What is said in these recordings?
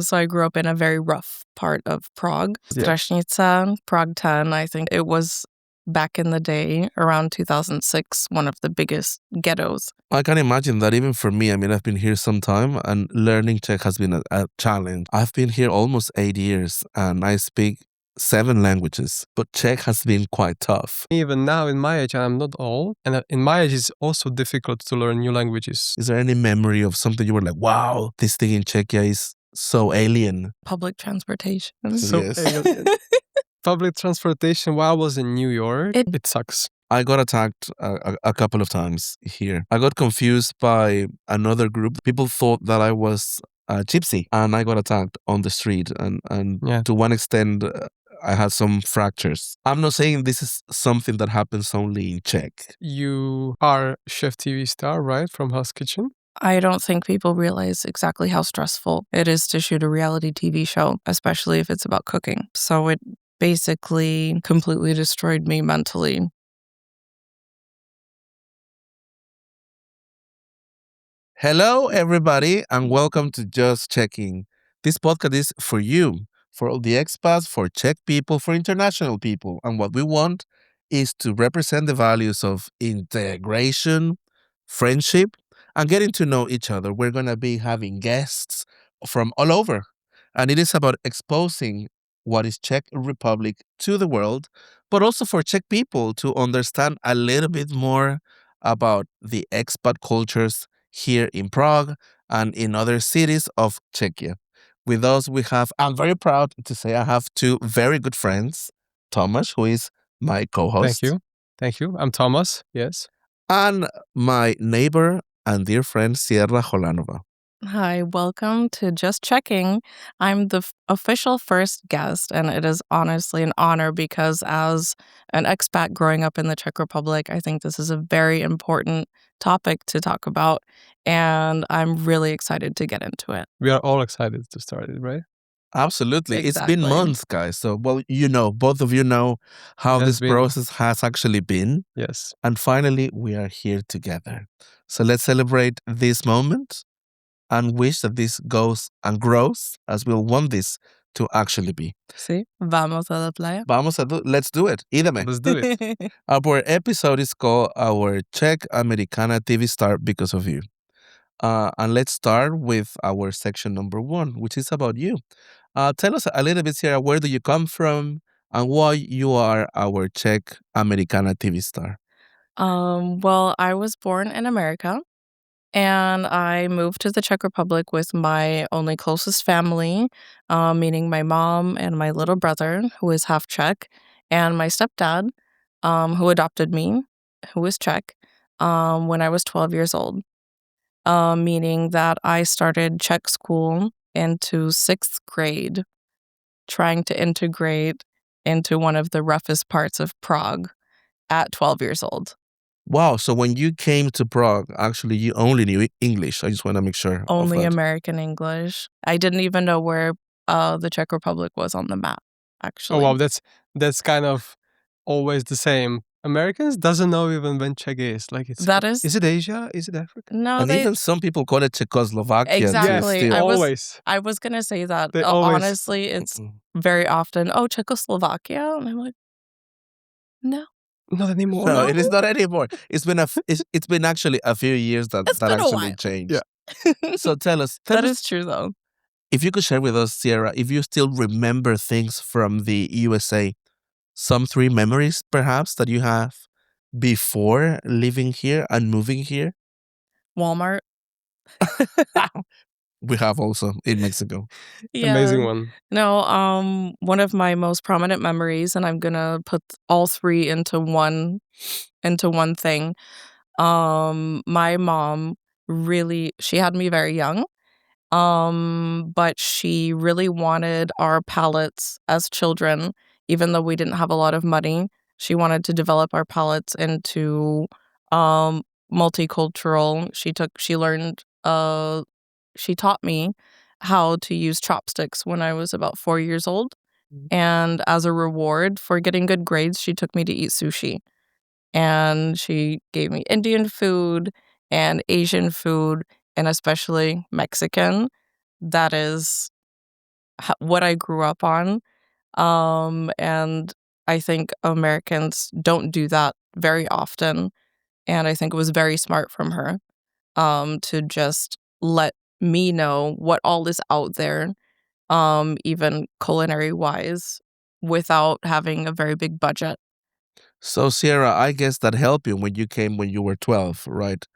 So I grew up in a very rough part of Prague. Yeah. Strašnica, Prague 10, I think it was back in the day, around 2006, one of the biggest ghettos. I can imagine that even for me, I've been here some time and learning Czech has been a challenge. I've been here almost 8 years and I speak 7 languages, but Czech has been quite tough. Even now, in my age, I'm not old, and in my age, it's also difficult to learn new languages. Is there any memory of something you were like, wow, this thing in Czechia is so alien? Public transportation. So Yes. alien. Public transportation, while I was in New York, it sucks. I got attacked a couple of times here. I got confused by another group. People thought that I was a gypsy and I got attacked on the street. And Yeah. to one extent, I had some fractures. I'm not saying this is something that happens only in Czech. You are Chef TV star, right? From Hell's Kitchen? I don't think people realize exactly how stressful it is to shoot a reality TV show, especially if it's about cooking. So it basically completely destroyed me mentally. Hello, everybody, and welcome to Just Checking. This podcast is for you, for all the expats, for Czech people, for international people. And what we want is to represent the values of integration, friendship, and getting to know each other. We're going to be having guests from all over. And it is about exposing what is Czech Republic to the world, but also for Czech people to understand a little bit more about the expat cultures here in Prague and in other cities of Czechia. With us, I'm very proud to say I have 2 very good friends, Thomas, who is my co-host. Thank you. I'm Thomas, yes. And my neighbor and dear friend, Sierra Holanová. Hi, welcome to Just Checking. I'm the official first guest, and it is honestly an honor because as an expat growing up in the Czech Republic, I think this is a very important topic to talk about, and I'm really excited to get into it. We are all excited to start it, right? Absolutely. It's been Exactly. months, guys. So, both of you know how It has this been. process has actually been. Yes. And finally, we are here together. So let's celebrate this moment and wish that this goes and grows as we'll want this to actually be. Sí, vamos a la playa. Let's do it. Ídeme. Let's do it. Our episode is called Our Czech Amerikana TV Star Because of You. And let's start with our section number 1, which is about you. Tell us a little bit, Sarah, where do you come from and why you are our Czech Americana TV star? Well, I was born in America, and I moved to the Czech Republic with my only closest family, meaning my mom and my little brother, who is half Czech, and my stepdad, who adopted me, who is Czech, when I was 12 years old, meaning that I started Czech school into 6th grade, trying to integrate into one of the roughest parts of Prague at 12 years old. Wow, so when you came to Prague, actually you only knew English. I just want to make sure. Only American English. I didn't even know where the Czech Republic was on the map, actually. Oh, wow, that's kind of always the same. Americans doesn't know even when Czech is. Is it Asia? Is it Africa? No, And even some people call it Czechoslovakia. Exactly. Still. Always. I was going to say that. They always- Honestly, it's very often, Czechoslovakia? And I'm like, no. Not anymore. No, it is not anymore. It's been actually a few years that It's been a actually while. changed. Yeah. So tell us, That is true, though. if you could share with us, Sierra, if you still remember things from the USA, some 3 memories perhaps that you have before living here and moving here. Walmart. We have also in Mexico. Yeah. Amazing one. No, one of my most prominent memories, and I'm gonna put all 3 into one thing. My mom she had me very young, but she really wanted our palates as children, even though we didn't have a lot of money. She wanted to develop our palates into multicultural. She taught me how to use chopsticks when I was about 4 years old. And as a reward for getting good grades, she took me to eat sushi. And she gave me Indian food and Asian food, and especially Mexican. That is what I grew up on. And I think Americans don't do that very often. And I think it was very smart from her to just let me know what all is out there, even culinary wise, without having a very big budget. So, Sierra, I guess that helped you when you came when you were 12, right?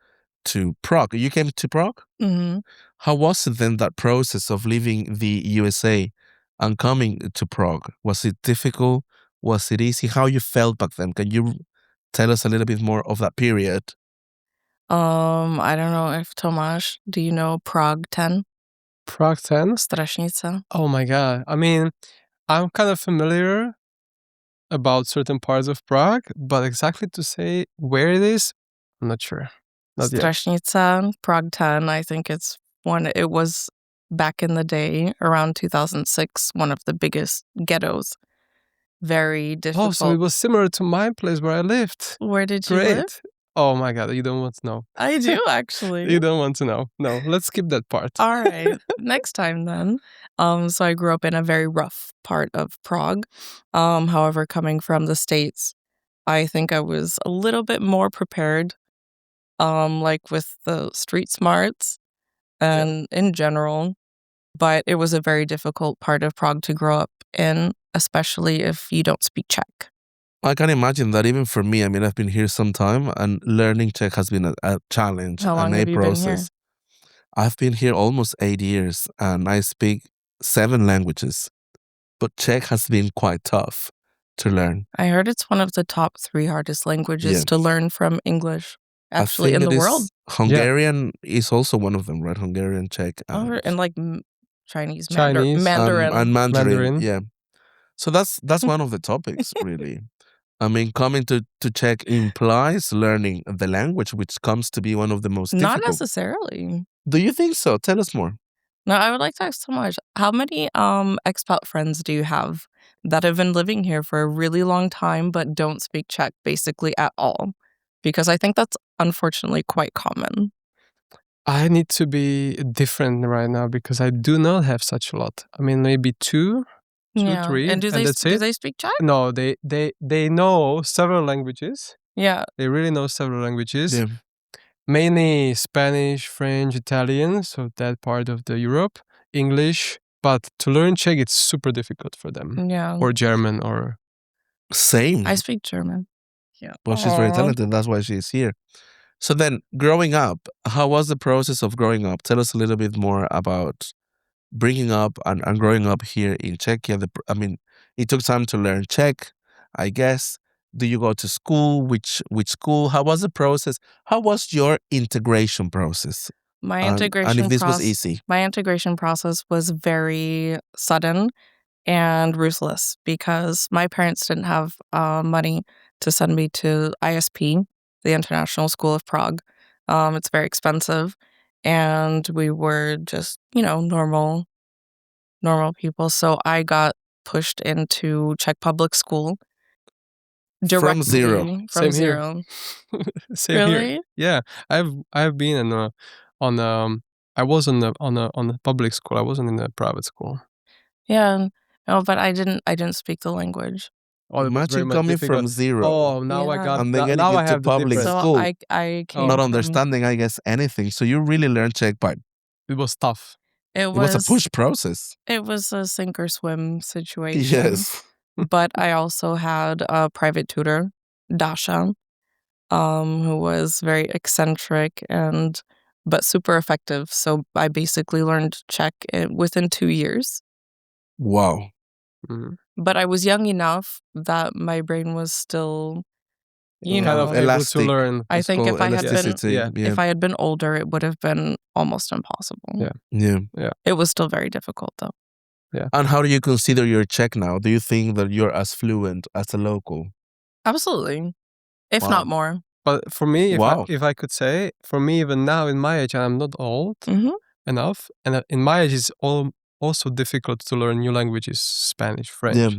To Prague. You came to Prague? Hmm. How was it then, that process of leaving the USA and coming to Prague? Was it difficult? Was it easy? How you felt back then? Can you tell us a little bit more of that period? I don't know if Tomáš, do you know Prague 10? Prague 10? Strašnica? Oh my god. I mean, I'm kind of familiar about certain parts of Prague, but exactly to say where it is, I'm not sure. Not yet. Strašnica, Prague 10, I think it was back in the day, around 2006, one of the biggest ghettos. Very difficult. Oh, so it was similar to my place where I lived. Where did you Great. live? Oh my god, you don't want to know. I do, actually. You don't want to know. No, let's skip that part. All right, next time then. So I grew up in a very rough part of Prague. However, coming from the States, I think I was a little bit more prepared, like with the street smarts and in general. But it was a very difficult part of Prague to grow up in, especially if you don't speak Czech. I can imagine that even for me. I mean, I've been here some time and learning Czech has been a challenge, How long and a have you been here? process. I've been here almost 8 years and I speak 7 languages, but Czech has been quite tough to learn. I heard it's one of the top 3 hardest languages Yeah. to learn from English, actually, I think in the it is world. Hungarian is also one of them, right? Hungarian, Czech, And like Chinese, Chinese, Mandarin. and Mandarin. Mandarin. Yeah. So that's one of the topics, really. I mean, coming to Czech implies learning the language, which comes to be one of the most Not difficult. necessarily. Do you think so? Tell us more. No, I would like to ask Tomáš, how many expat friends do you have that have been living here for a really long time but don't speak Czech basically at all? Because I think that's unfortunately quite common. I need to be different right now because I do not have such a lot. I mean, maybe two, Yeah. 3, And do that's they it. speak Czech? No, they know several languages. Yeah. They really know several languages. Yeah. Mainly Spanish, French, Italian, so that part of the Europe, English. But to learn Czech, it's super difficult for them. Yeah. Or German or... Same. I speak German. Yeah. Well, she's very Aw. talented. That's why she's here. So then, growing up, how was the process of growing up? Tell us a little bit more about bringing up and growing up here in Czechia. I mean, it took time to learn Czech, I guess. Do you go to school? Which school? How was the process? How was your integration process? My And integration if this was process easy? My integration process was very sudden and ruthless because my parents didn't have money to send me to ISP, the International School of Prague. It's very expensive, and we were just, normal people. So I got pushed into Czech public school directly From zero. from Same here. zero. Same Really? here. Yeah, I've been I was on a public school. I wasn't in a private school. Yeah. No, but I didn't speak the language. Oh, it was very Imagine much coming difficult. from zero Oh, now I Yeah. got and then that. getting Now I into have the public difference. So school, I came not from, understanding, I guess, anything. So you really learned Czech by It was tough. it it was a was push process. it was a sink or swim situation. Yes. But I also had a private tutor, Dasha, who was very eccentric but super effective. So I basically learned Czech within 2 years. Wow. Mhm. But I was young enough that my brain was still, Kind of able to elastic. learn. I It's think called if I had been elasticity. yeah. Yeah. if I had been older, it would have been almost impossible. Yeah. Yeah. It was still very difficult though. And how do you consider your Czech now? Do you think that you're as fluent as a local? Absolutely. If Wow. not more. But for me, Wow. if I could say, for me, even now in my age, and I'm not old Mhm. enough, and in my age, it's also difficult to learn new languages, Spanish, French. Yeah.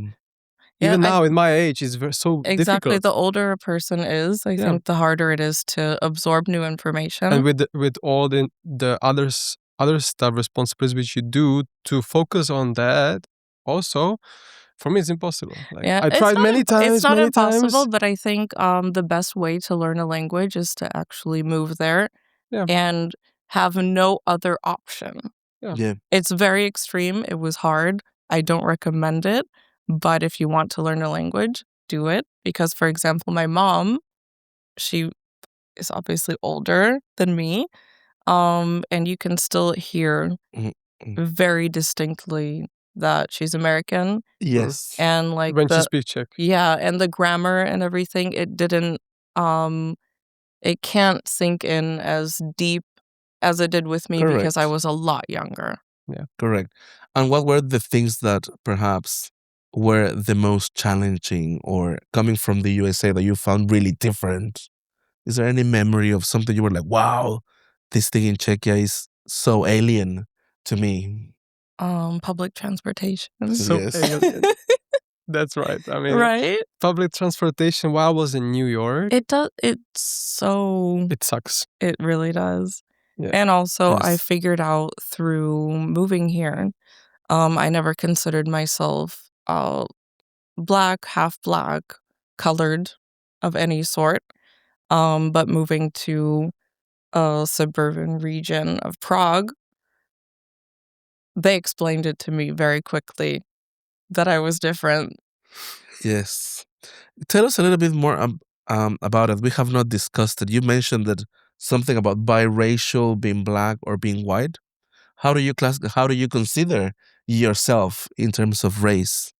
Yeah, Even now, in my age, it's so exactly. difficult. The older a person is, I Yeah. think the harder it is to absorb new information. And with all the others other stuff, responsibilities which you do to focus on that also, for me it's impossible. Like Yeah, I tried many it's times, not many impossible, times. but I think, the best way to learn a language is to actually move there Yeah, and have no other option. yeah. Yeah. It's very extreme, it was hard, I don't recommend it, but if you want to learn a language, do it, because, for example, my mom, she is obviously older than me, and you can still hear Mhm, mm. very distinctly that she's American, Yes. and, like, When she speaks Czech. yeah, and the grammar and everything, it didn't, um it can't sink in as deep as it did with me because I Correct. was a lot younger. Yeah. Correct. And what were the things that perhaps were the most challenging or coming from the USA that you found really different? Is there any memory of something you were like, wow, this thing in Czechia is so alien to me? Public transportation. So Yes. alien. That's right. I mean, Right? public transportation while I was in New York, it sucks. It really does. Yeah. And also, I Yes. figured out through moving here, I never considered myself, black, half black, colored of any sort. But moving to a suburban region of Prague, they explained it to me very quickly that I was different. Yes. Tell us a little bit more about it. We have not discussed it. You mentioned that something about biracial, being black or being white. How do you consider yourself in terms of race?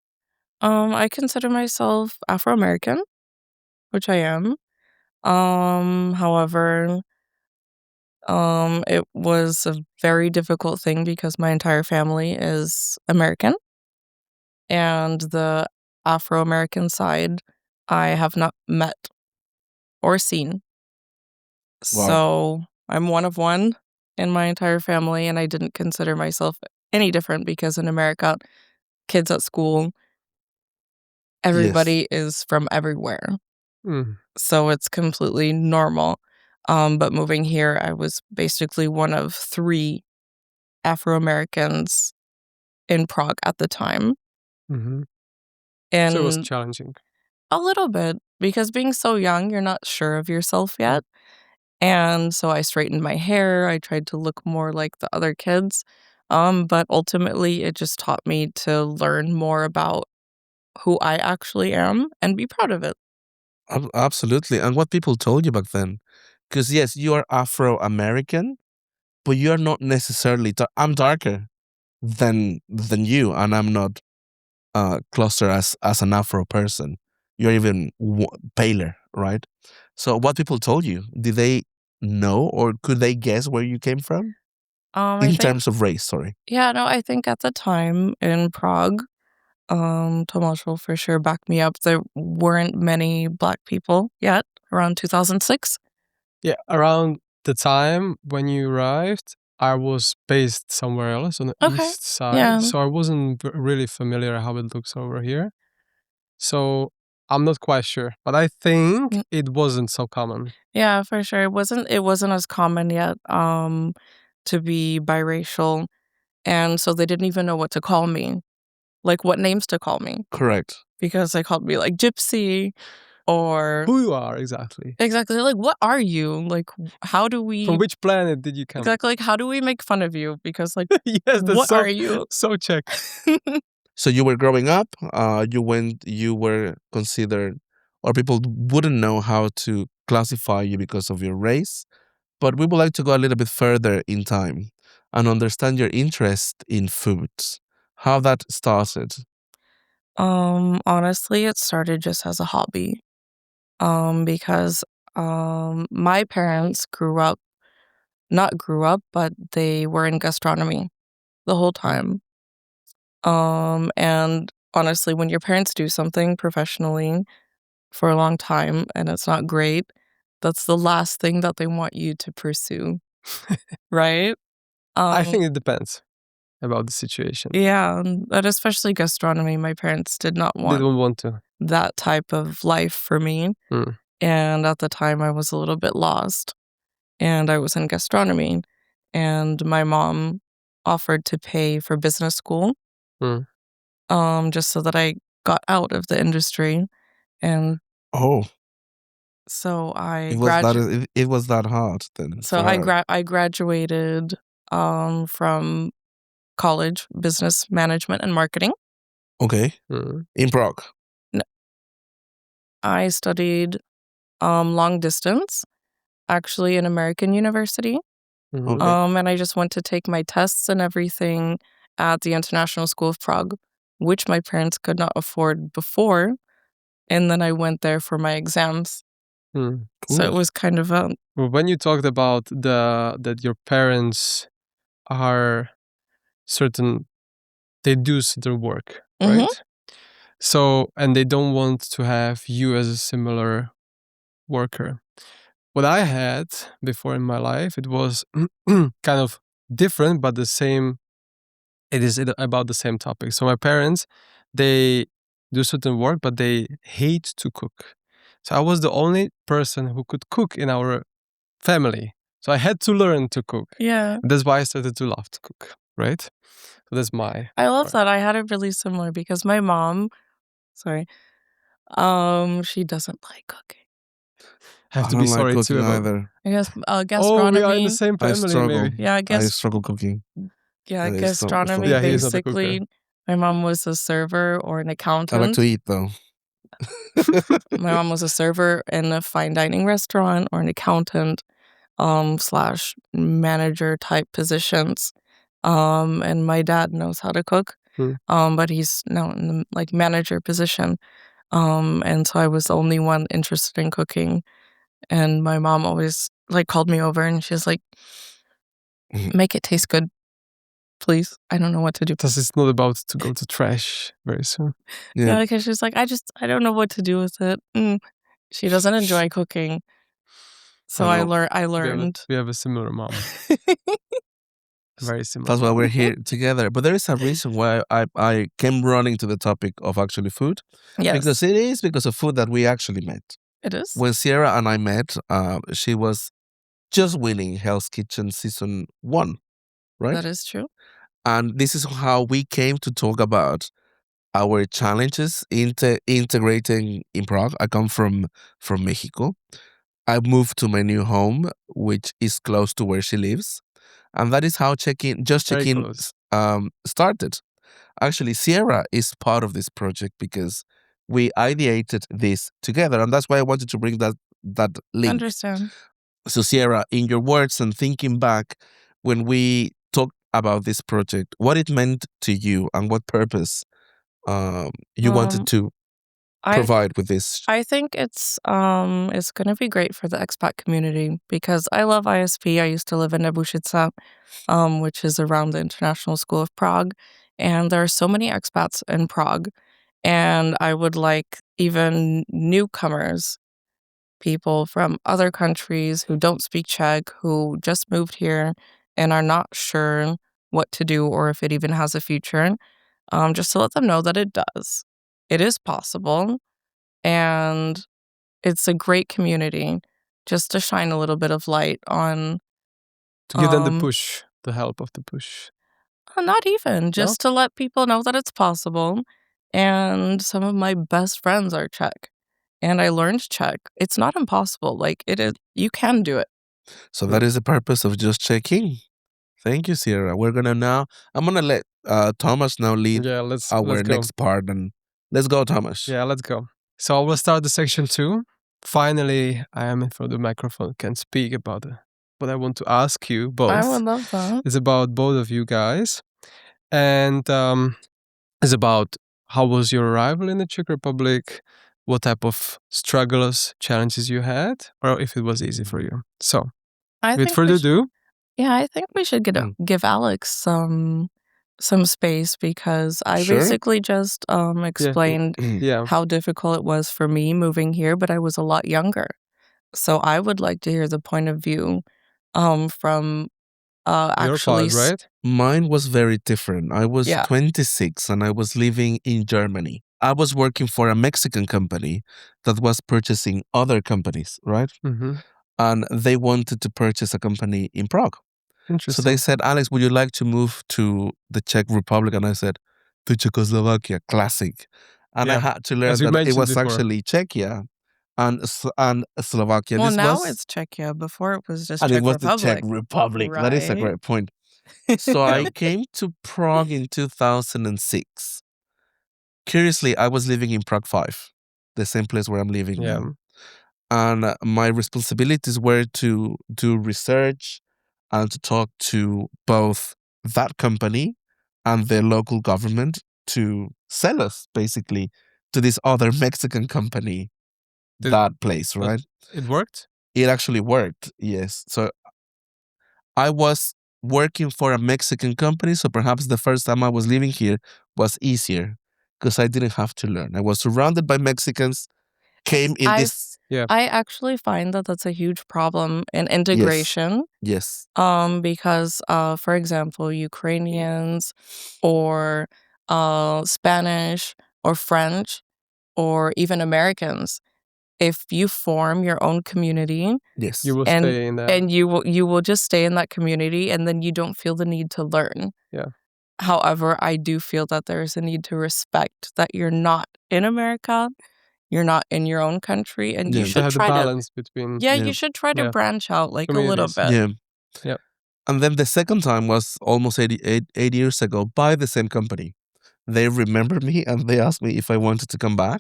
I consider myself Afro-American, which I am. However, it was a very difficult thing because my entire family is American, and the Afro-American side I have not met or seen. Wow. So I'm one of one in my entire family, and I didn't consider myself any different because in America, kids at school, Yes. everybody is from everywhere. Mm. So it's completely normal. But moving here, I was basically one of 3 Afro-Americans in Prague at the time, Hmm. So it was and challenging. a little bit, because being so young, you're not sure of yourself yet, and so I straightened my hair, I tried to look more like the other kids, but ultimately, it just taught me to learn more about who I actually am and be proud of it. Absolutely. And what people told you back then? Because yes, you are Afro American, but you're not necessarily. I'm darker than you, and I'm not closer as an Afro person. You're even paler, right? So, what people told you? Did they know or could they guess where you came from I in think terms of race? Sorry. Yeah, no, I think at the time in Prague, Tomasz will for sure back me up, there weren't many Black people yet, around 2006. Yeah, around the time when you arrived, I was based somewhere else on the Okay, east side, yeah. so I wasn't really familiar how it looks over here. So I'm not quite sure, but I think Mm, it wasn't so common. yeah, for sure, it wasn't as common yet, to be biracial, and so they didn't even know what to call me, like, what names to call me, Correct. because they called me, like, Gypsy or Who you are exactly? exactly, like, "What are you?" Like, how do From we which planet did you come? exactly, like, how do we make fun of you? Because, like, Yes, that's what so are you? so Czech. So you were growing up, you were considered, or people wouldn't know how to classify you because of your race. But we would like to go a little bit further in time and understand your interest in foods, how that started. Honestly, it started just as a hobby. Because my parents not grew up, but they were in gastronomy the whole Mm. time. And honestly, when your parents do something professionally for a long time and it's not great, that's the last thing that they want you to pursue, right? I Um, think it depends about the situation. yeah, but especially gastronomy, my parents did not They want don't want to. that type of life for me. Mm. And at the time, I was a little bit lost, and I was in gastronomy. and my mom offered to pay for business school, Mm. just so that I got out of the industry, and Oh, so I it was that hard then so for her. I graduated from college, business management and marketing. Okay, Mm. in Prague. I studied long distance, actually in American University. Mhm. Okay. And I just went to take my tests and everything at the International School of Prague, which my parents could not afford before. And then I went there for my exams. Mm. So it Cool. was kind of a Well, when you talked about that your parents are certain, they do certain work, Mhm. right? So, and they don't want to have you as a similar worker. What I had before in my life, it was kind of different, but the same. It is about the same topic. So my parents, they do certain work, but they hate to cook. So I was the only person who could cook in our family. So I had to learn to cook. Yeah. And that's why I started to love to cook, right? So that's my I love part. that. I had it really similar because my mom, sorry, she doesn't like cooking. I have I to be don't like sorry too cooking about. either. I guess Oh, we are in the gastronomy. same I family, struggle. maybe. Yeah, I struggle cooking. yeah, That is so gastronomy. Yeah, he is not a cooker. Basically, my mom was a server or an I like accountant. to eat though. My mom was a server in a fine dining restaurant or an accountant, slash manager type positions. And my dad knows how to cook, Hmm. but he's now in the like manager position. And so I was the only one interested in cooking. And my mom always like called me over and she's like, make it taste good, please. I don't know what to do. This is not about to go to trash very soon. Yeah, Yeah. because she's like, I don't know what to do with it. She doesn't enjoy cooking. So I I know. learned. We have a similar mom. Very similar. That's why mom. we're here together. But there is a reason why I came running to the topic of actually food. Because Yes, it is because of food that we actually met. it is. When Sierra and I met, she was just winning Hell's Kitchen season 1, right? That is true. And this is how we came to talk about our challenges integrating in Prague. I come from Mexico. I moved to my new home, which is close to where she lives, and that is how Just Very Checking close. started. Actually, Sierra is part of this project because we ideated this together, and that's why I wanted to bring that link. Understand. So, Sierra, in your words and thinking back, when we talked about this project, what it meant to you and what purpose you wanted to I provide with this. I think it's gonna be great for the expat community because I love ISP. I used to live in Nebushica, which is around the International School of Prague, and there are so many expats in Prague, and I would like even newcomers, people from other countries who don't speak Czech, who just moved here and are not sure what to do or if it even has a future, just to let them know that it does. It is possible, and it's a great community just to shine a little bit of light on To give them the push, the help of the push. not even, just to let people know that it's possible. And some of my best friends are Czech, and I learned Czech. It's not impossible. Like, it is, you can do it. So that is the purpose of Just Checking. Thank you, Sierra. I'm gonna let Thomas now lead let's our go. next part, and let's go, Thomas. Yeah, let's go. So I will start the section 2. Finally, I am in front of the microphone, can speak about what I want to ask you both. I would love that. It's about both of you guys. And it's about how was your arrival in the Czech Republic, what type of struggles, challenges you had, or if it was easy for you. So, without further ado, I think we should give Alex some space because I basically just explained how difficult it was for me moving here, but I was a lot younger. So I would like to hear the point of view from your actually part, right? Mine was very different. I was Yeah. 26 and I was living in Germany. I was working for a Mexican company that was purchasing other companies, right? Mm-hmm. And they wanted to purchase a company in Prague. So Interesting. they said, Alex, would you like to move to the Czech Republic? And I said, to Czechoslovakia, classic. And I Yeah, had to learn as you that it mentioned was before. actually Czechia and Slovakia. Well, This now was, it's Czechia. Before it was just and it Czech was the Czech Republic. Republic. That is a Right. great point. So I came to Prague in 2006. Curiously, I was living in Prague 5, the same place where I'm living Yeah. now. And my responsibilities were to do research and to talk to both that company and the local government to sell us basically to this other Mexican company, Did- that place, but- right? It worked? It actually worked, yes. So I was working for a Mexican company, so perhaps the first time I was living here was easier because I didn't have to learn. I was surrounded by Mexicans, came in this. Yeah. I actually find that that's a huge problem in integration. Yes. Because, for example, Ukrainians or Spanish or French or even Americans, if you form your own community Yes. You will and stay in that. and you will just stay in that community, and then you don't feel the need to learn. Yeah. However, I do feel that there is a need to respect that you're not in America, you're not in your own country, and Yeah. you to should have the try to balance between you should try to Yeah. branch out like a little communities. bit. Yeah. Yep. And then the second time was almost 8 years ago by the same company. They remembered me and they asked me if I wanted to come back.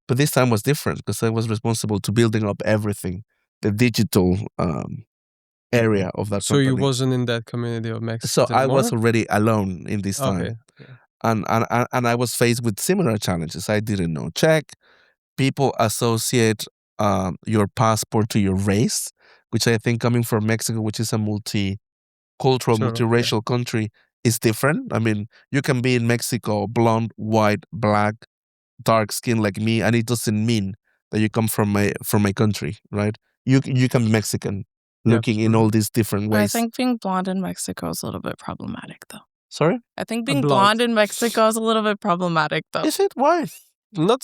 But this time was different because I was responsible to building up everything, the digital area of that So company. you wasn't in that community of Mexicans So I anymore? was already alone in this time. Okay. Yeah. And I was faced with similar challenges. I didn't know Czech. People associate your passport to your race, which I think coming from Mexico, which is a multicultural, Sure, multiracial country, is different. I mean, you can be in Mexico, blonde, white, black, dark skin like me, and it doesn't mean that you come from my country, right? You can be Mexican, Yeah. looking in all these different I ways. think being blonde in Mexico is a little bit problematic, though. Sorry? I think being blonde. blonde in Mexico is a little bit problematic, though. Is it? Why? Not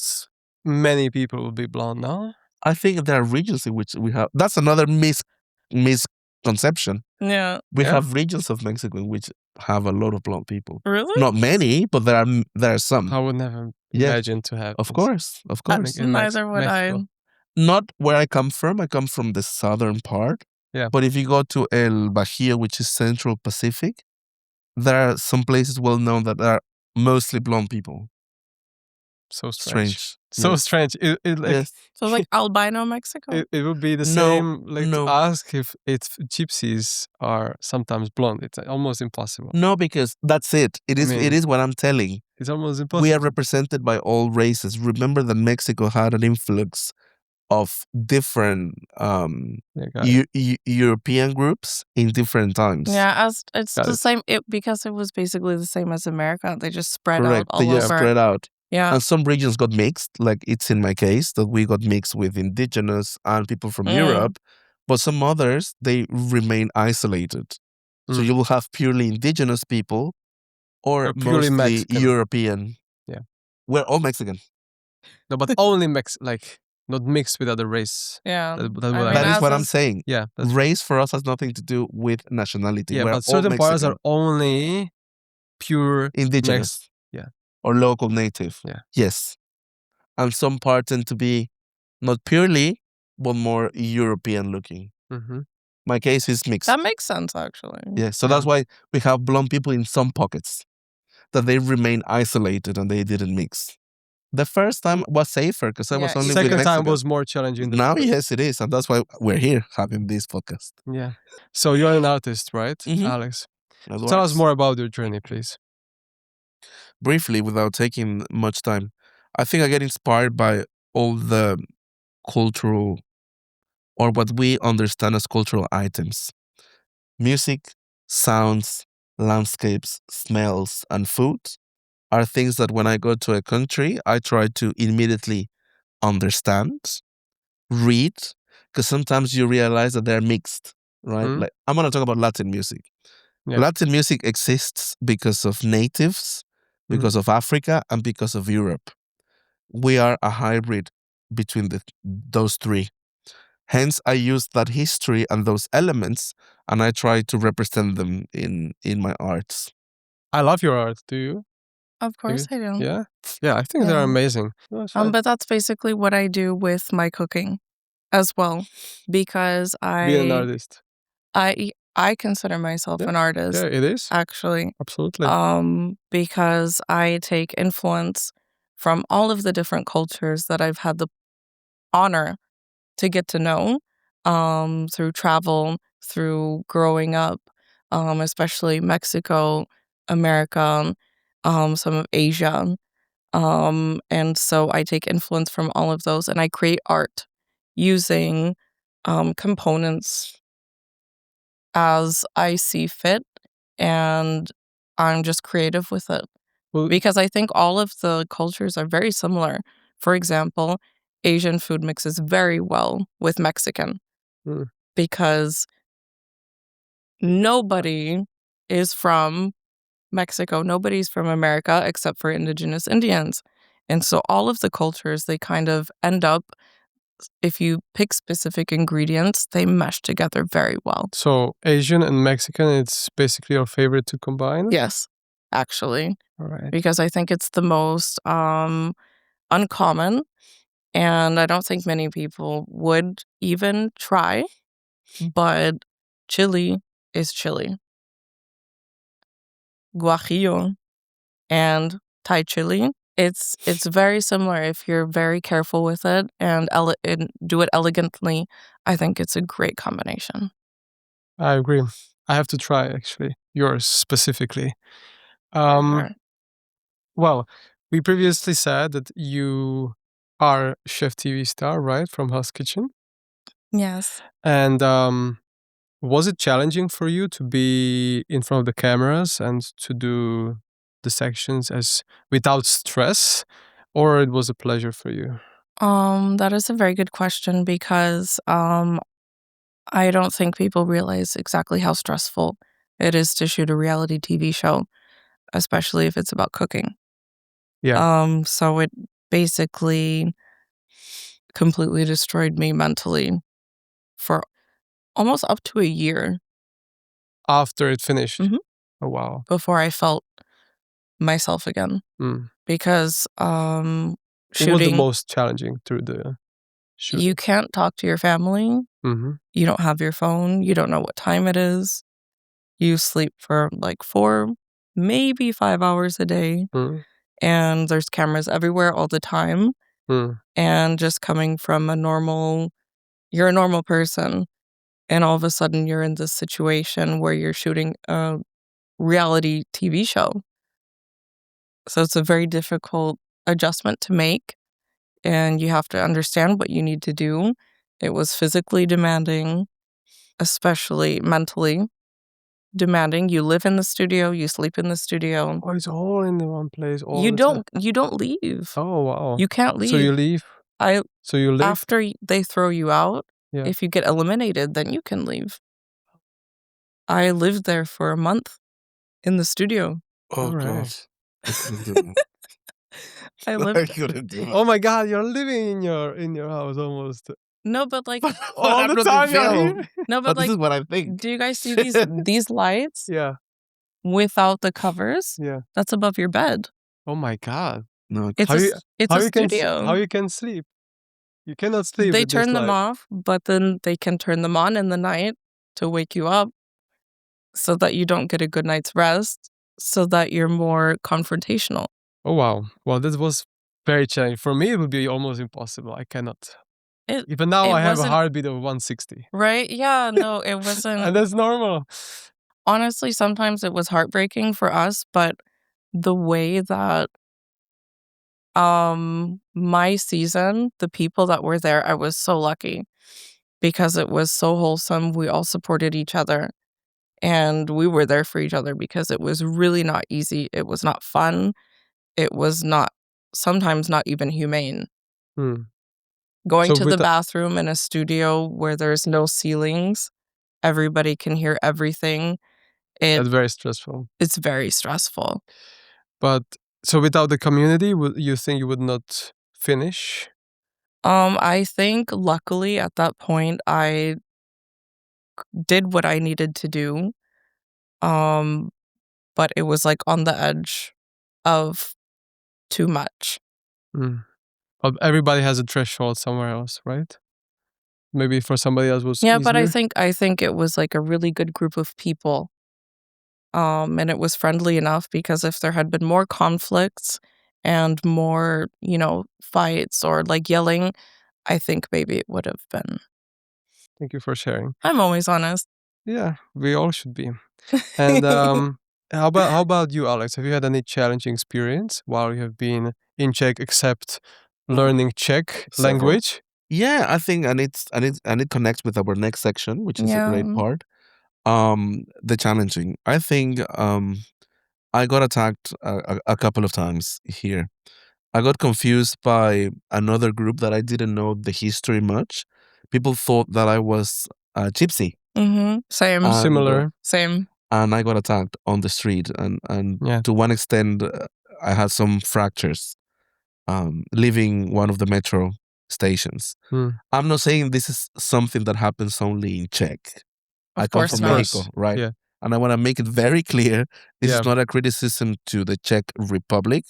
many people will be blonde now. I think there are regions in which we have. That's another misconception. Yeah. We Yeah. have regions of Mexico in which have a lot of blonde people. Really? Not many, but there are some. I would never Yeah. imagine to have Of this course, of course. in Neither would Mexico. I. Not where I come from. I come from the southern part. Yeah. But if you go to El Bajío, which is Central Pacific, there are some places well known that are mostly blonde people. So strange. Strange. So Yes. strange. It like Yes. So like albino Mexico? it would be the No, same like no. to ask if gypsies are sometimes blonde. It's almost impossible. No, because that's it. It is mean- what I'm telling. It's almost impossible. We are represented by all races. Remember that Mexico had an influx of different Yeah, got it. European groups in different times. Yeah, as it's Got the it. same because it was basically the same as America. They just spread Correct. out They all just over. spread out. Yeah. And some regions got mixed, like it's in my case that we got mixed with indigenous and people from Europe, but some others, they remain isolated. So Mm. you will have purely indigenous people or Or purely mostly Mexican. European. Yeah. We're all Mexican. No, but only like not mixed with other race. Yeah. That I what mean, That is as what I'm is- saying. Yeah. That's Race for us has nothing to do with nationality. yeah, We're but all certain parts Mexican. are only pure Indigenous. yeah. Or local native. Yeah. Yes. And some parts tend to be not purely, but more European looking. Mm-hmm. My case is mixed. That makes sense, actually. Yeah, so that's why we have blonde people in some pockets, that they remain isolated and they didn't mix. The first time was safer because I was Yeah, only with Second Mexico. time was more challenging. Than Now, first. yes, it is, and that's why we're here having this podcast. Yeah. So you're an artist, right, Mhm. Alex? As Tell us well. more about your journey, please. Briefly, without taking much time, I think I get inspired by all the cultural, or what we understand as cultural items. Music, sounds, landscapes, smells, and food are things that when I go to a country, I try to immediately understand, read, because sometimes you realize that they're mixed, right? Mm. Like I'm gonna talk about Latin music. Yeah. Latin music exists because of natives, because of Africa, and because of Europe. We are a hybrid between those three. Hence, I use that history and those elements, and I try to represent them in my arts. I love your art. Do you? Of course I do. Yeah? Yeah, I think they're Yeah. amazing. No, it's fine. But that's basically what I do with my cooking as well, because Being an artist. I consider myself Yeah. an artist, Yeah, it is. actually, Absolutely. because I take influence from all of the different cultures that I've had the honor to get to know, through travel, through growing up, especially Mexico, America, some of Asia. And so I take influence from all of those and I create art using components as I see fit, and I'm just creative with it. Well, Because I think all of the cultures are very similar. For example, Asian food mixes very well with Mexican mm, because nobody is from Mexico, nobody's from America except for indigenous Indians. And so all of the cultures, they kind of end up, if you pick specific ingredients, they mesh together very well. so Asian and Mexican, it's basically your favorite to combine? Yes, actually, All right. because I think it's the most uncommon, and I don't think many people would even try, but chili is chili. Guajillo and Thai chili, it's very similar if you're very careful with it and do it elegantly. I think it's a great combination. I agree. I have to try, actually. Yours specifically. Sure. Well, we previously said that you are Chef TV star, right, from Hell's Kitchen? Yes. And was it challenging for you to be in front of the cameras and to do the sections as without stress, or it was a pleasure for you? That is a very good question because I don't think people realize exactly how stressful it is to shoot a reality TV show, especially if it's about cooking. Yeah. So it basically completely destroyed me mentally for almost up to a year. After it finished. Mhm. Oh wow. Before I felt myself again, Mm. because What was the shooting, most challenging through the shooting? you can't talk to your family, Mm-hmm. you don't have your phone, you don't know what time it is, you sleep for like 4, maybe 5 hours a day, Mm. and there's cameras everywhere all the time. Mm. And just coming from you're a normal person, and all of a sudden you're in this situation where you're shooting a reality TV show. So it's a very difficult adjustment to make, and you have to understand what you need to do. It was physically demanding, especially mentally demanding. You live in the studio, you sleep in the studio. Oh, it's all in the one place all the time. You don't leave. Oh wow. You can't So you leave. leave? I So you live? After they throw you out, Yeah. if you get eliminated, then you can leave. I lived there for a month in the studio. Oh All right. God, I couldn't do that. I I lived couldn't do it. Oh my God, you're living in your house almost No, but like all I'm the not time in you're film. here. no, But but this like is what I think. do you guys see these lights Yeah. without the covers? Yeah. That's above your bed. Oh my God. No, It's How a you it's how a you can studio. how you can sleep? You cannot sleep They with this turn them light. off, but then they can turn them on in the night to wake you up so that you don't get a good night's rest, so that you're more confrontational. Oh wow. Well, this was very challenging. For me, it would be almost impossible. I cannot. It Even now, it I have a wasn't heartbeat of 160, right? Yeah, no, it wasn't. and that's normal. Honestly, sometimes it was heartbreaking for us, but the way that my season, the people that were there, I was so lucky because it was so wholesome. We all supported each other and we were there for each other because it was really not easy. It was not fun. It was not sometimes not even humane. Hmm. Going So to the with the, bathroom in a studio where there's no ceilings, everybody can hear everything. that's very stressful. It's very stressful. But so without the community, would you think you would not finish? I think luckily at that point I did what I needed to do. Um, but it was like on the edge of too much. Mm. But everybody has a threshold somewhere else, right? Maybe for somebody else was Yeah, but I easier. think it was like a really good group of people. And it was friendly enough because if there had been more conflicts and more, fights or like yelling, I think maybe it would have been. Thank you for sharing. I'm always honest. Yeah, we all should be. And how about you, Alex? Have you had any challenging experience while you have been in Czech, except learning Czech Several. language? Yeah, I think, and it connects with our next section, which is a Yeah. great part. The challenging. I think I got attacked a couple of times here. I got confused by another group that I didn't know the history much. People thought that I was a gypsy, Same. and Similar. Same. and I got attacked on the street, and Yeah. to one extent, I had some fractures leaving one of the metro stations. Mm. I'm not saying this is something that happens only in Czech. I Of come course from Of not. Mexico, course. right? Yeah. And I want to make it very clear this Yeah. is not a criticism to the Czech Republic.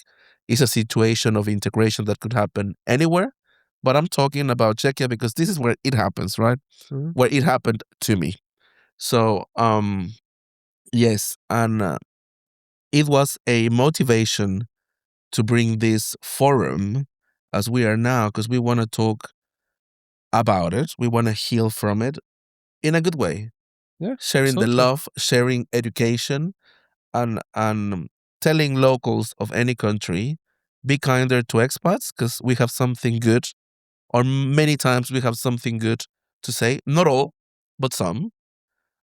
It's a situation of integration that could happen anywhere. But I'm talking about Czechia because this is where it happens, right? Mm. Where it happened to me. So, yes. And it was a motivation to bring this forum as we are now because we want to talk about it. We want to heal from it in a good way. Yeah. Sharing the Absolutely. love, sharing education, and telling locals of any country be kinder to expats because we have something good, or many times we have something good to say. Not all, but some.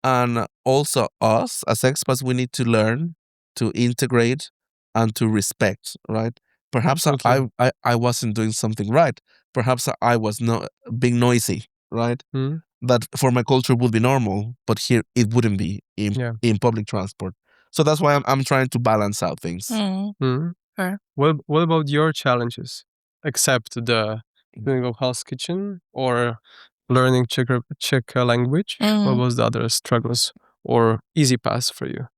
And also us as expats, we need to learn to integrate and to respect, right? Perhaps Absolutely. I wasn't doing something right. Perhaps I was not being noisy, right? Mm. That for my culture would be normal, but here it wouldn't be Yeah. in public transport. So that's why I'm trying to balance out things. Mm. Fair. What about your challenges, except the doing of Hell's Kitchen or learning Czech language? What was the other struggles or easy pass for you?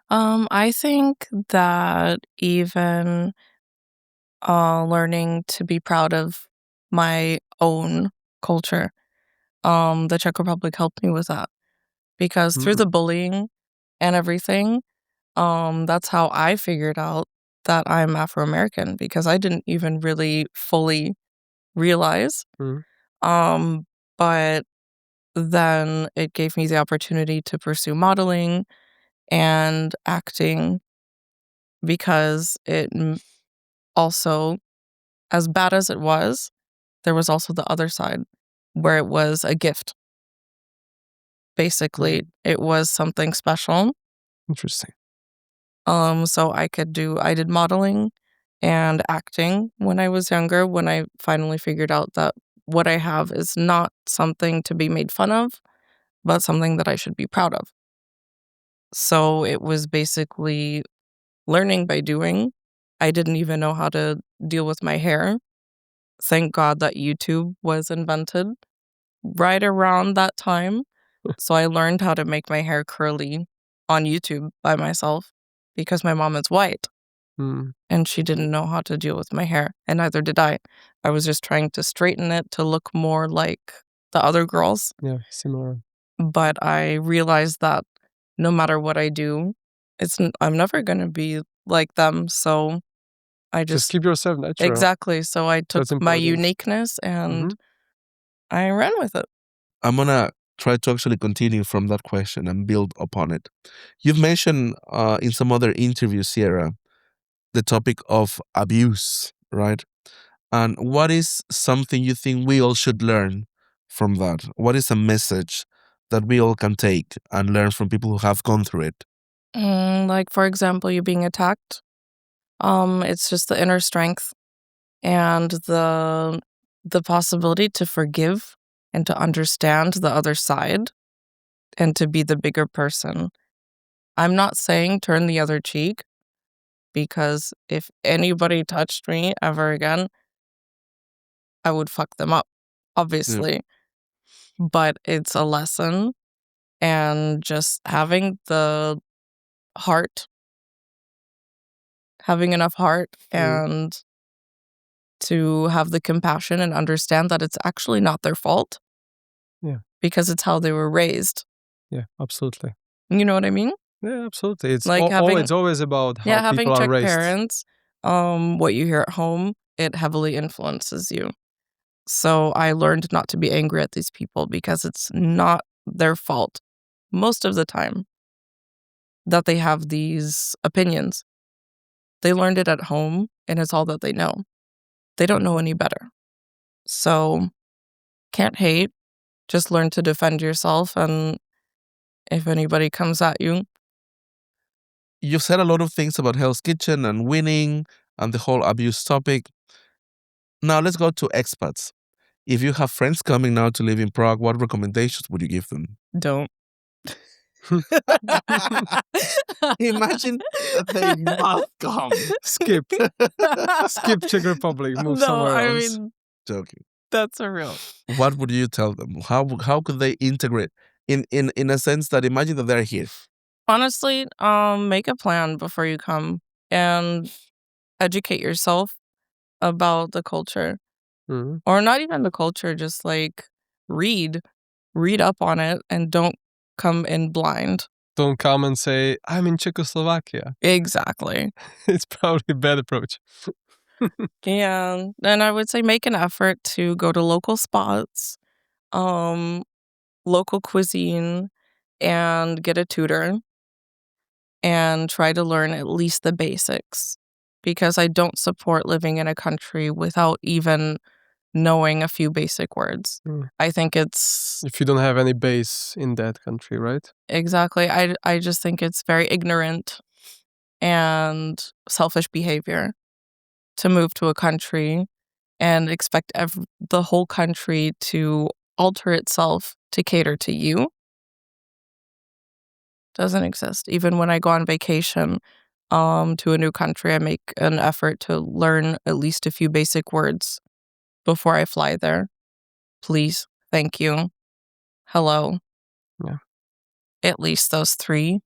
I think that even learning to be proud of my own culture, the Czech Republic helped me with that because through Mm. the bullying and everything, that's how I figured out that I'm Afro American because I didn't even really fully realize. Mm. Um, but then it gave me the opportunity to pursue modeling and acting because also, as bad as it was, there was also the other side where it was a gift. Basically, it was something special. Interesting. So I did modeling and acting when I was younger, when I finally figured out that what I have is not something to be made fun of, but something that I should be proud of. So it was basically learning by doing. I didn't even know how to deal with my hair. Thank God that YouTube was invented right around that time. So I learned how to make my hair curly on YouTube by myself because my mom is white Mm. and she didn't know how to deal with my hair, and neither did I. I was just trying to straighten it to look more like the other girls, Yeah, similar. but I realized that no matter what I do, I'm never gonna be like them, so I Just just keep yourself natural. exactly, so I took That's my important. uniqueness and Mhm. I ran with it. I'm gonna try to actually continue from that question and build upon it. You've mentioned in some other interviews, Sierra, the topic of abuse, right? And what is something you think we all should learn from that? What is a message that we all can take and learn from people who have gone through it? Like, for example, you being attacked, it's just the inner strength and the possibility to forgive and to understand the other side and to be the bigger person. I'm not saying turn the other cheek because if anybody touched me ever again, I would fuck them up, obviously. But it's a lesson, and just having the heart, having enough heart, and to have the compassion and understand that it's actually not their fault. Yeah. Because it's how they were raised. Yeah, absolutely. You know what I mean? Yeah, absolutely. It's Like it's always about how having people are Czech raised. parents, what you hear at home, it heavily influences you. So I learned not to be angry at these people because it's not their fault most of the time that they have these opinions. They learned it at home, and it's all that they know. They don't know any better. So can't hate, just learn to defend yourself, and if anybody comes at you, You've said a lot of things about Hell's Kitchen and winning and the whole abuse topic. Now let's go to expats. If you have friends coming now to live in Prague, what recommendations would you give them? don't. Imagine that they must come. Skip. Skip Czech Republic. Move somewhere else. I mean, Joking. that's a real. What would you tell them? How could they integrate in a sense that imagine that they're here? Honestly, make a plan before you come and educate yourself about the culture. Mhm. Or not even the culture, just like read up on it, and don't come in blind. Don't come and say, I'm in Czechoslovakia. Exactly. It's probably a bad approach. And then I would say make an effort to go to local spots, local cuisine, and get a tutor and try to learn at least the basics, because I don't support living in a country without even knowing a few basic words. Mm. I think it's If you don't have any base in that country, right? exactly. I just think it's very ignorant and selfish behavior to move to a country and expect the whole country to alter itself to cater to you. Doesn't exist. Even when I go on vacation to a new country, I make an effort to learn at least a few basic words before I fly there. Please, thank you, hello. Yeah. At least those 3.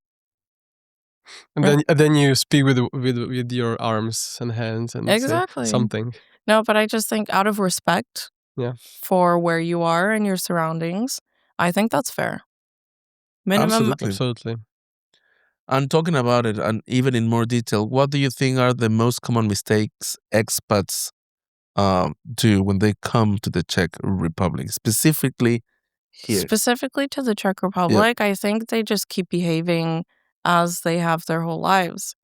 And then you speak with your arms and hands and Exactly. say something. No, but I just think out of respect for where you are and your surroundings, I think that's fair. Minimum. Absolutely. And talking about it, and even in more detail, what do you think are the most common mistakes expats do when they come to the Czech Republic, specifically here? Specifically to the Czech Republic, I think they just keep behaving as they have their whole lives,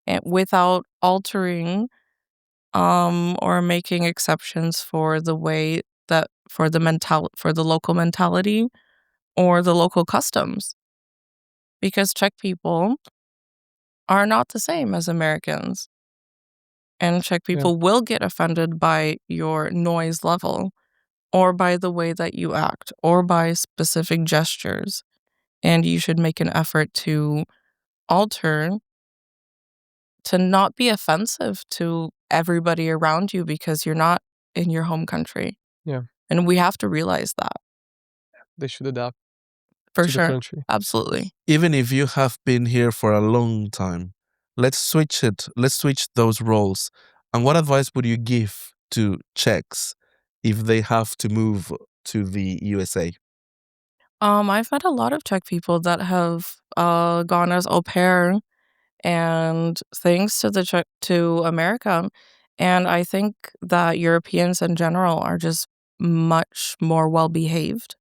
and without altering or making exceptions for the way that for the local mentality or the local customs. Because Czech people are not the same as Americans. And Czech people will get offended by your noise level, or by the way that you act, or by specific gestures. And you should make an effort to alter, to not be offensive to everybody around you, because you're not in your home country. Yeah. And we have to realize that. They should adapt For to sure. the country. Absolutely. Even if you have been here for a long time, let's switch it. Let's switch those roles. And what advice would you give to Czechs if they have to move to the USA? I've met a lot of Czech people that have gone as au pair and things to America. And I think that Europeans in general are just much more well behaved,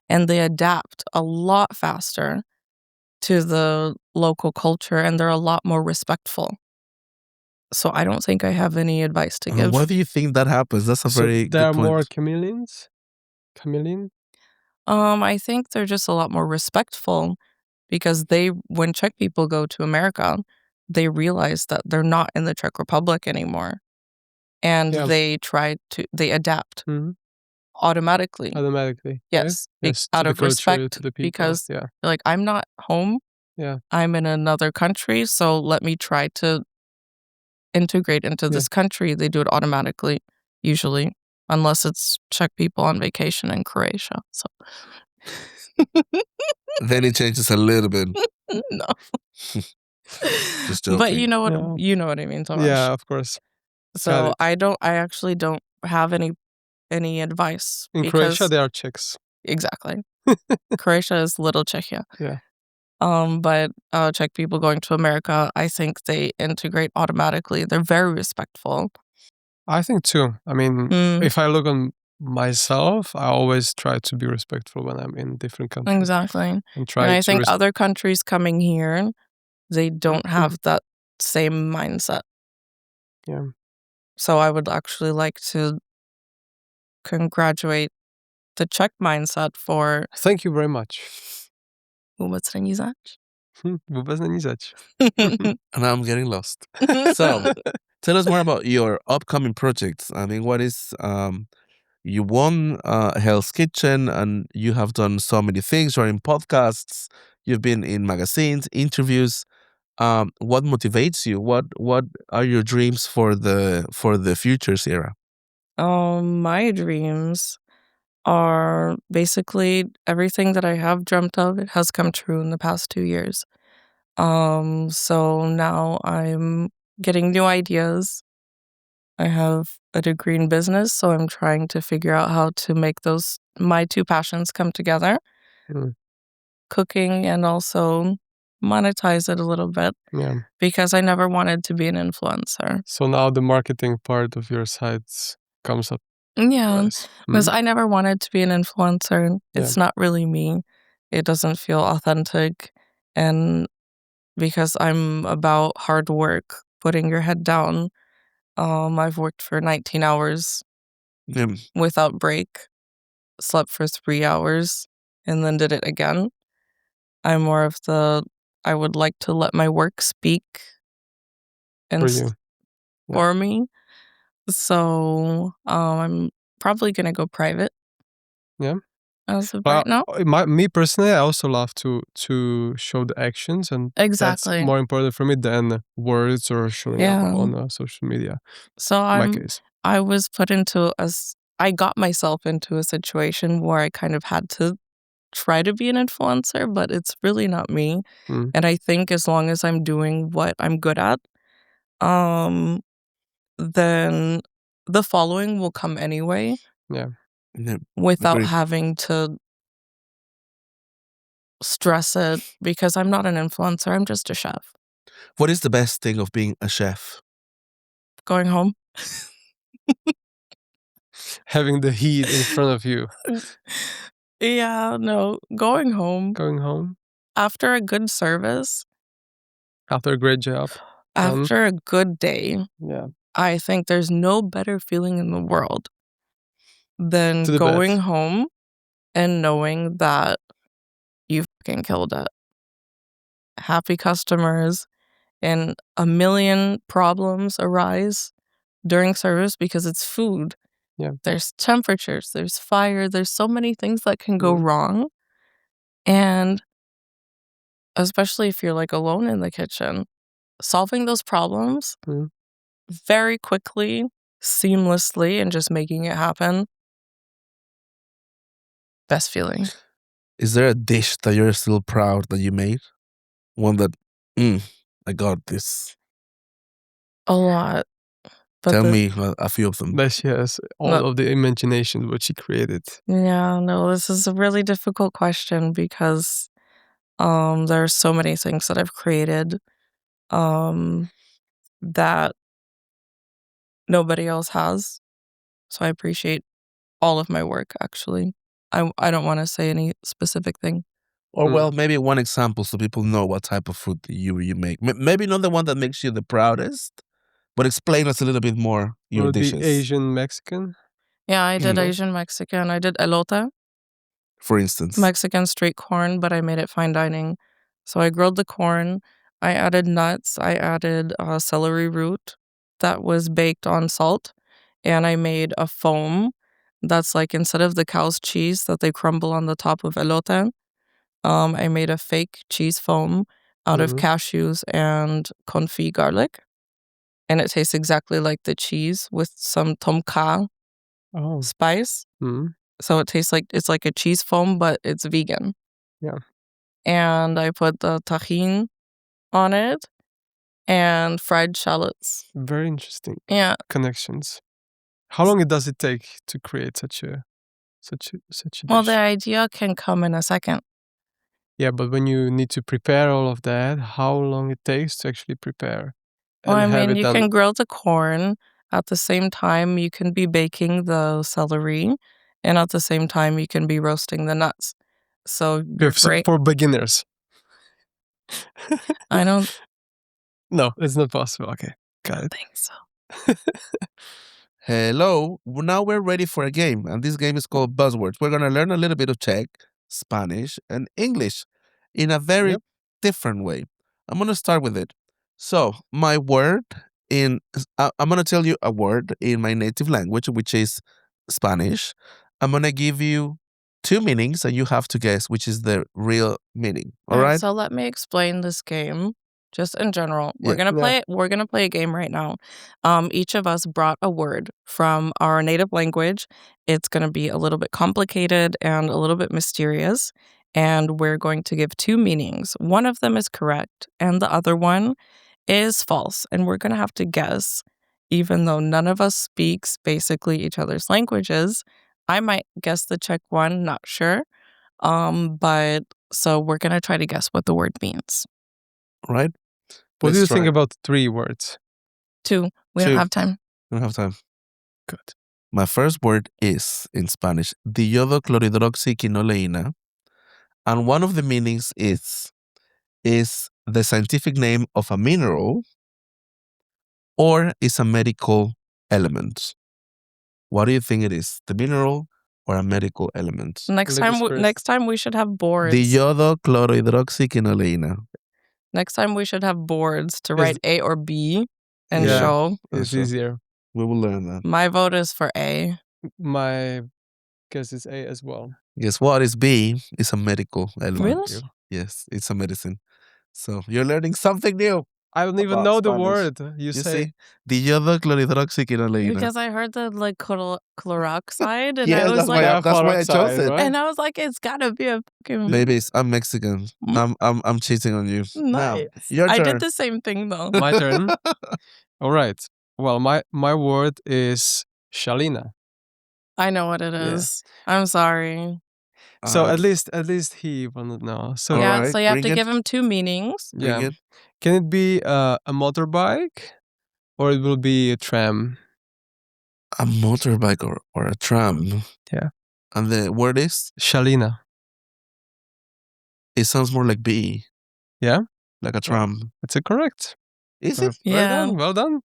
and they adapt a lot faster to the local culture, and they're a lot more respectful. So I don't think I have any advice to give. Why do you think that happens? That's a very there are good point. more chameleons? Chameleon? I think they're just a lot more respectful, because when Czech people go to America, they realize that they're not in the Czech Republic anymore. And they adapt automatically. Yes. Out of respect, to the people. because like, I'm not home. I'm in another country, so let me try to integrate into this country. They do it automatically, usually. unless it's Czech people on vacation in Croatia. So Then it changes a little bit. no. Just But joking. you know what Yeah. you know what I mean, Tomasz. Yeah, of course. So it. I actually don't have any advice In because Croatia, they are Czechs. exactly. Croatia is little Czechia. Yeah. But Czech people going to America, I think they integrate automatically. They're very respectful. I think too. I mean, if I look on myself, I always try to be respectful when I'm in different countries. Exactly. And try And I to think other countries coming here, they don't have that same mindset. Yeah. So I would actually like to congratulate the Czech mindset for Thank you very much. vůbec není zač. Vůbec není zač. And I'm getting lost. So, tell us more about your upcoming projects. I mean, what is you won Hell's Kitchen, and you have done so many things. You're in podcasts. You've been in magazines, interviews. What motivates you? What are your dreams for the future, Sierra? My dreams are basically everything that I have dreamt of. It has come true in the past 2 years. So now I'm getting new ideas. I have a degree in business, so I'm trying to figure out how to make my two passions come together. Cooking and also monetize it a little bit. Yeah. Because I never wanted to be an influencer. So now the marketing part of your sites comes up. Yeah, because I never wanted to be an influencer. It's Yeah. not really me. It doesn't feel authentic. And because I'm about hard work, putting your head down, I've worked for 19 hours without break, slept for 3 hours, and then did it again. I'm more of I would like to let my work speak and For you. for me. So I'm probably gonna go private. Yeah. As of right now. Me personally, I also love to show the actions, and Exactly. that's more important for me than words or showing up on social media. So my case. I was put into I got myself into a situation where I kind of had to try to be an influencer, but it's really not me. And I think as long as I'm doing what I'm good at, then the following will come anyway. Yeah. Without Agreed. having to stress it, because I'm not an influencer, I'm just a chef. What is the best thing of being a chef? Going home. Having the heat in front of you. Yeah, no, going home. Going home. After a good service. After a great job. After a good day. Yeah. I think there's no better feeling in the world than going home and knowing that you fucking killed it. Happy customers, and a million problems arise during service because it's food. Yeah. There's temperatures, there's fire, there's so many things that can go wrong. And especially if you're like alone in the kitchen, solving those problems very quickly, seamlessly, and just making it happen. Best feeling. Is there a dish that you're still proud that you made? One that, I got this. A lot. But Tell me a few of them. That she has all of the imagination what she created. Yeah, no, this is a really difficult question because there are so many things that I've created that nobody else has. So I appreciate all of my work, actually. I don't want to say any specific thing. Or well, maybe one example so people know what type of food you make. Maybe not the one that makes you the proudest, but explain us a little bit more your dishes. The Asian Mexican? Yeah, I did Asian Mexican. I did elote. For instance. Mexican straight corn, but I made it fine dining. So I grilled the corn. I added nuts. I added celery root that was baked on salt. And I made a foam that's like instead of the cow's cheese that they crumble on the top of elote, I made a fake cheese foam out of cashews and confit garlic. And it tastes exactly like the cheese with some tom kha Oh. spice. Mm. So it tastes like it's like a cheese foam, but it's vegan. Yeah. And I put the tajin on it and fried shallots. Very interesting Yeah. connections. How long does it take to create such a Well, dish? the idea can come in a second. Yeah, but when you need to prepare all of that, how long it takes to actually prepare Well, and I have mean, it you done? can grill the corn. At the same time, you can be baking the celery. And at the same time, you can be roasting the nuts. So you're great. For beginners. I don't No, it's not possible. Okay, got it. think so. Hello. Now we're ready for a game, and this game is called Buzzwords. We're going to learn a little bit of Czech, Spanish, and English in a very different way. I'm going to start with it. So, my word I'm going to tell you a word in my native language, which is Spanish. I'm going to give you two meanings, and you have to guess which is the real meaning. All right? So let me explain this game. Just in general, we're Yeah. gonna play it. We're gonna play a game right now. Each of us brought a word from our native language. It's gonna be a little bit complicated and a little bit mysterious, and we're going to give two meanings. One of them is correct, and the other one is false. And we're gonna have to guess, even though none of us speaks basically each other's languages. I might guess the Czech one, not sure. But so we're gonna try to guess what the word means. All right? What do Let's you try think it. about 3 words? Two. We don't Two. have time. We don't have time. Good. My first word is, in Spanish, diiodochloridroxyquinoleína. And one of the meanings is the scientific name of a mineral or is a medical element. What do you think it is? The mineral or a medical element? Next Ladies time, first. next time we should have boards. Diiodochloridroxyquinoleína. Next time we should have boards to Is- write A or B and Yeah. show. It's Sure. easier. We will learn that. My vote is for A. My guess is A as well. Guess what? Is B is a medical element. Really? Yes, it's a medicine. So you're learning something new. I don't even About know the Spanish. word. You You say see? Diiodochloridroxyquinoleína. Because I heard the like chloroxide, and Yeah, I was that's like, why I chose it. right? and I was like, it's gotta be a fucking Maybe I'm Mexican. I'm cheating on you. Now, nice. your I turn. did the same thing though. My turn. All right. Well, my word is Shalina. I know what it Yeah. is. I'm sorry. So at least he will know. So All Yeah, right, so you have bring to it. give him two meanings. Bring yeah. it. Can it be a motorbike or it will be a tram? A motorbike or a tram. Yeah. And the word is? Shalina. It sounds more like B. Yeah? Like a tram. That's it correct. Is it? Yeah. Well done.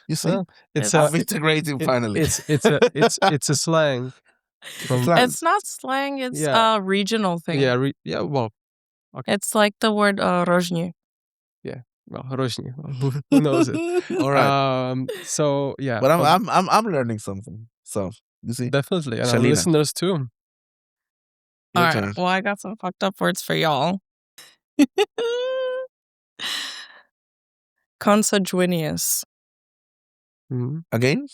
You see? Well, it's It's- a I'm integrating finally. it's a slang. From Slang. It's not slang, it's Yeah. a regional thing. yeah, well, It's like the word rożnie. well, Roshni. Who knows it? All right. So yeah. But I'm learning something. So you see? Definitely. And our Shalina. listeners too. Your All right. turn. Well, I got some fucked up words for y'all. Consanguineous. Mhm. Again?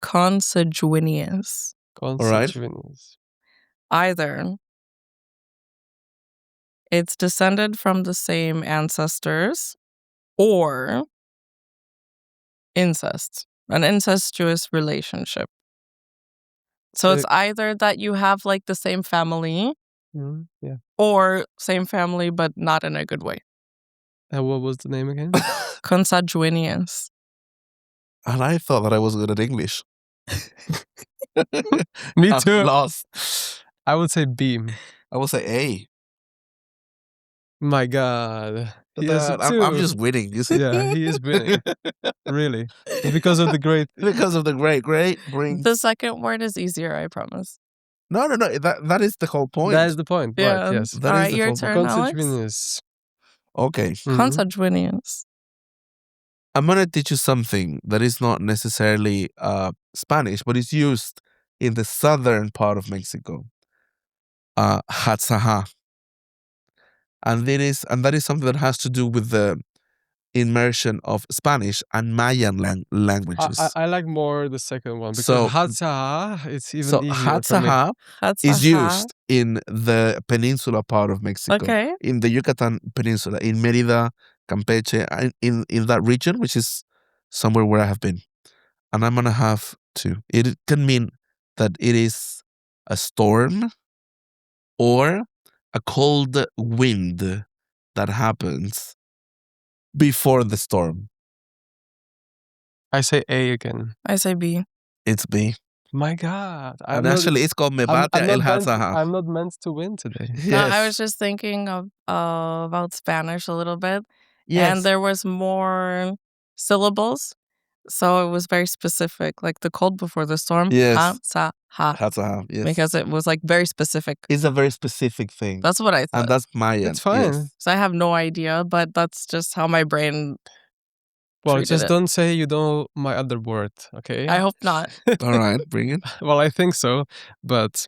Consanguineous. Consanguineous. Either it's descended from the same ancestors or incest, an incestuous relationship. So it's either that you have like the same family Mhm, yeah. or same family but not in a good way. And what was the name again? Consanguineous. And I thought that I was good at English. Me I'm too. lost. I would say beam. I will say A. My God. He has a I'm two. just winning. You see? Yeah, he is winning. Really. It's because of the great. Because of the great brings. The second word is easier, I promise. No. That is the whole point. That is the point. Right, Yeah. yes. That All is right, the your whole point. turn, Alex. Consanguineous. Okay. Mhm. Consanguineous. I'm gonna teach you something that is not necessarily Spanish, but it's used in the southern part of Mexico. Hatzaha. And that is something that has to do with the immersion of Spanish and Mayan languages. I like more the second one because So- Hatzaha, it's even So easier for me. Hatzaha That's is a used in the peninsula part of Mexico. Okay. In the Yucatan Peninsula, in Mérida, Campeche, in that region, which is somewhere where I have been. And I'm gonna have to. It can mean that it is a storm or a cold wind that happens before the storm. I say A again. I say B. It's B. My God. And actually, it's called Me Bate El Hatzaha. I'm not meant to win today. No, I was just thinking of about Spanish a little bit. Yes. And there was more syllables. So it was very specific, like the cold before the storm. Yes. Hatzaha. Hatzaha, yes. Because it was like very specific. It's a very specific thing. That's what I thought. And that's Mayan. It's fine. Yes. So I have no idea, but that's just how my brain Well, treated just it. don't say you know my other word, okay? I hope not. All right, bring it. Well, I think so, but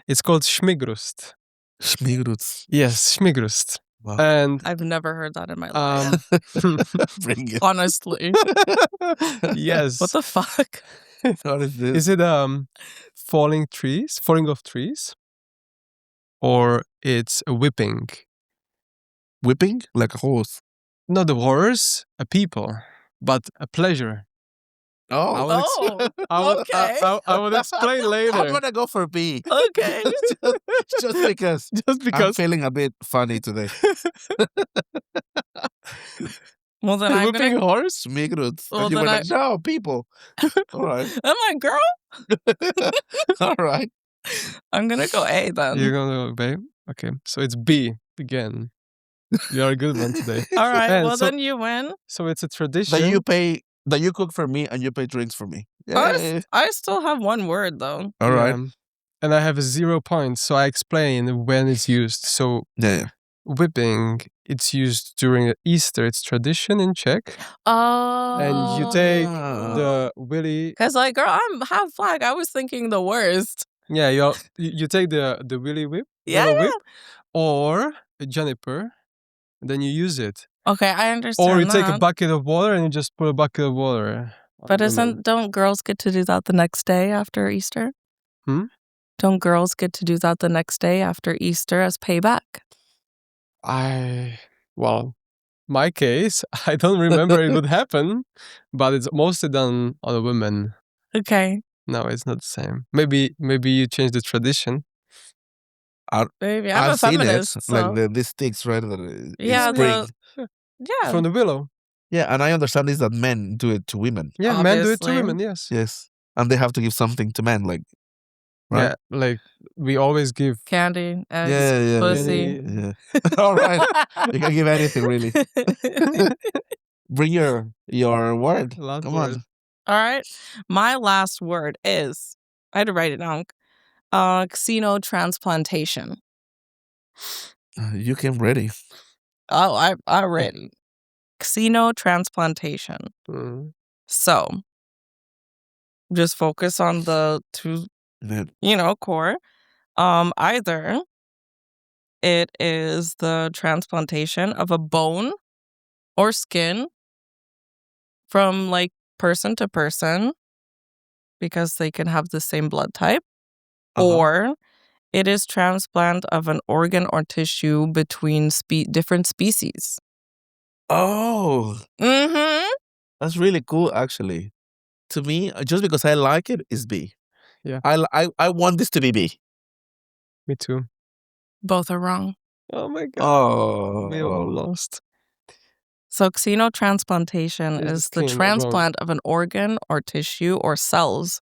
it's called Schmigrust. Schmigruz. Yes, Schmigrust. Wow. And I've never heard that in my life. Bring it. Honestly. yes. What the fuck? What is this? Is it falling off trees? Or it's a whipping? Whipping? Like a horse. Not a horse, a people, but a pleasure. I will okay. I will explain I'm later. gonna go for B. Okay. Just because. Just I'm because feeling a bit funny today. Well, then I'm whipping gonna. a horse? Schmigruz. Well, And you then were like, no, people. All right. I'm like, girl, All right. I'm gonna go A then. You're gonna go B? Okay, so it's B again. You're a good one today. All right. And Well, so- then you win. So it's a tradition. That you cook for me and you pay drinks for me. I still have one word though. All right. And I have 0 points, so I explain when it's used. So Yeah. whipping, it's used during Easter. It's tradition in Czech. Oh. And you take Ah. the willy. Cause like, girl, I'm half black. I was thinking the worst. Yeah, you take the willy whip. Yeah, willow yeah. whip, or a juniper, and then you use it. Okay, I understand. Or you take a that. bucket of water and you just put a bucket of water. But on them. don't girls get to do that the next day after Easter? Don't girls get to do that the next day after Easter as payback? Well, my case, I don't remember it would happen, but it's mostly done on the women. Okay. No, it's not the same. Maybe you change the tradition. Maybe I'm a I've seen feminist. it. So. Like these sticks, right? That it's Yeah, spring. yeah. From the willow. Yeah, and I understand is that men do it to women. Yeah, men do it to Obviously. women, yes. Yes. And they have to give something to men, like, right? Yeah, like we always give Candy, eggs, Yeah. pussy. Yeah. All right. You can give anything, really. Bring your word. Last Come word. on. All right. My last word is, I had to write it down, xenotransplantation. You came ready. Oh, I written. Xenotransplantation. Mm. So, just focus on the two, Yeah. core. Either it is the transplantation of a bone or skin from like person to person because they can have the same blood type, or it is transplant of an organ or tissue between different species. Oh, Mm-hmm. that's really cool, actually. To me, just because I like it, is B. Yeah. I want this to be B. Me too. Both are wrong. Oh my god. We all Oh. lost. So xenotransplantation Is the is the skin wrong? transplant of an organ or tissue or cells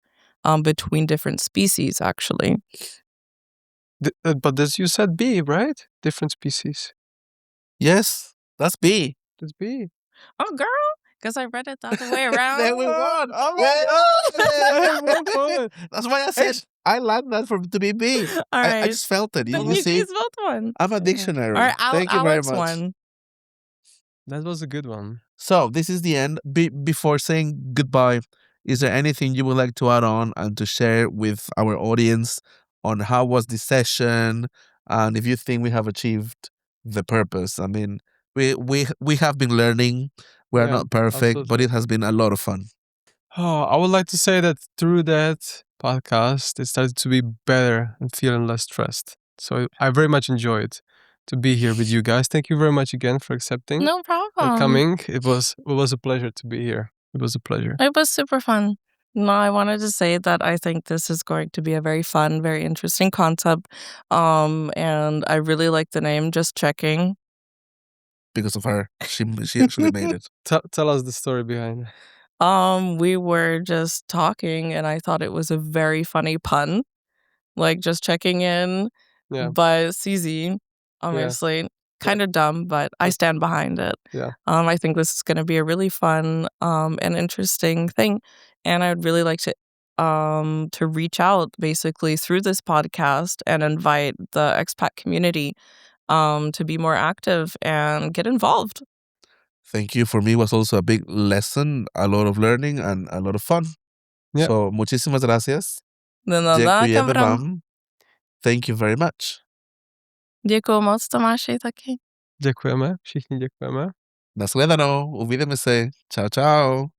between different species, actually. But as you said B, right? Different species. Yes, that's B. That's B. Oh, girl, because I read it the other way around. Then we won. Oh Yeah. my god. That's why I said I like that to be B. All right. I just felt it. Then You see, use both one. I'm a dictionary. All right, Thank you very Alex much. won. That was a good one. So this is the end. Before saying goodbye, is there anything you would like to add on and to share with our audience on how was this session, and if you think we have achieved the purpose? I mean, we have been learning. We are Yeah, not perfect, but absolutely. it has been a lot of fun. Oh, I would like to say that through that podcast, it started to be better and feeling less stressed. So I very much enjoyed to be here with you guys. Thank you very much again for accepting No and problem. coming. It was a pleasure to be here. It was a pleasure. It was super fun. No, I wanted to say that I think this is going to be a very fun, very interesting concept. And I really like the name Just Checking. Because of her, she actually made it. Tell us the story behind it. We were just talking and I thought it was a very funny pun, like just checking in, Yeah, but CZ, yeah, obviously, kind of dumb, but I but stand behind it. yeah. I think this is gonna be a really fun, and interesting thing, and I'd really like to reach out basically through this podcast and invite the expat community, to be more active and get involved. Thank you. For me, it was also a big lesson, a lot of learning, and a lot of fun. Yeah. So, muchísimas gracias. No, no, Děkujeme vám. vám. Thank you very much. Děkuju moc, Tomáši, taky. Děkujeme, všichni děkujeme. Nashledanou. Uvidíme se. Ciao, ciao.